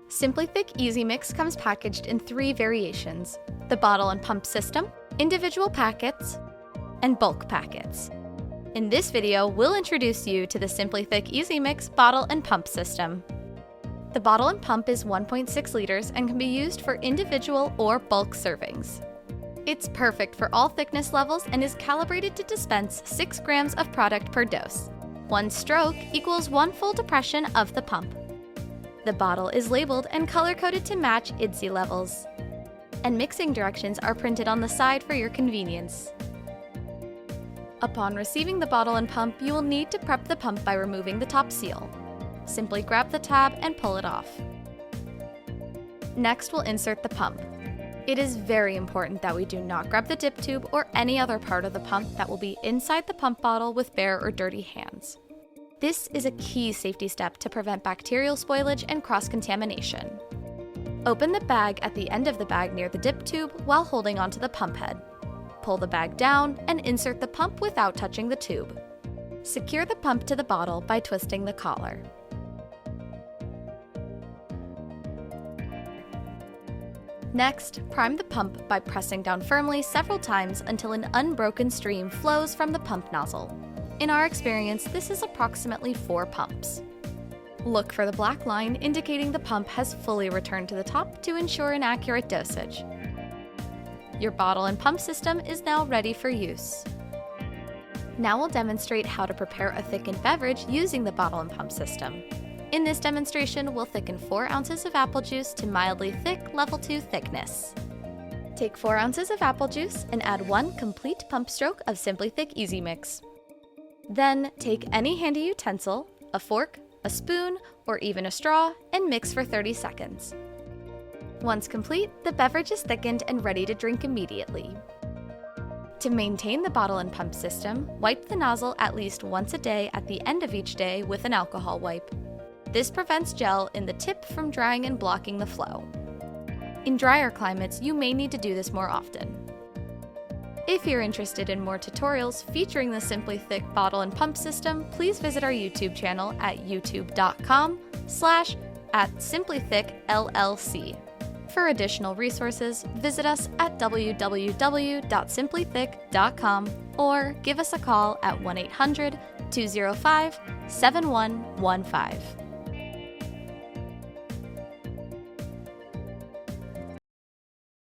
SimplyThick EasyMix comes packaged in 3 variations: the bottle and pump system, individual packets, and bulk packets. In this video, we'll introduce you to the SimplyThick EasyMix bottle and pump system. The bottle and pump is 1.6 liters and can be used for individual or bulk servings. It's perfect for all thickness levels and is calibrated to dispense 6 grams of product per dose. 1 stroke equals 1 full depression of the pump. The bottle is labeled and color-coded to match IDSI levels. And mixing directions are printed on the side for your convenience. Upon receiving the bottle and pump, you will need to prep the pump by removing the top seal. Simply grab the tab and pull it off. Next, we'll insert the pump. It is very important that we do not grab the dip tube or any other part of the pump that will be inside the pump bottle with bare or dirty hands. This is a key safety step to prevent bacterial spoilage and cross-contamination. Open the bag at the end of the bag near the dip tube while holding onto the pump head. Pull the bag down and insert the pump without touching the tube. Secure the pump to the bottle by twisting the collar. Next, prime the pump by pressing down firmly several times until an unbroken stream flows from the pump nozzle. In our experience, this is approximately 4 pumps. Look for the black line indicating the pump has fully returned to the top to ensure an accurate dosage. Your bottle and pump system is now ready for use. Now we'll demonstrate how to prepare a thickened beverage using the bottle and pump system. In this demonstration, we'll thicken 4 ounces of apple juice to mildly thick level 2 thickness. Take 4 ounces of apple juice and add 1 complete pump stroke of SimplyThick EasyMix. Then take any handy utensil, a fork, a spoon, or even a straw, and mix for 30 seconds. Once complete, the beverage is thickened and ready to drink immediately. To maintain the bottle and pump system, wipe the nozzle at least once a day at the end of each day with an alcohol wipe. This prevents gel in the tip from drying and blocking the flow. In drier climates, you may need to do this more often. If you're interested in more tutorials featuring the SimplyThick bottle and pump system, please visit our YouTube channel at youtube.com/@SimplyThickLLC. For additional resources, visit us at www.simplythick.com or give us a call at 1-800-205-7115.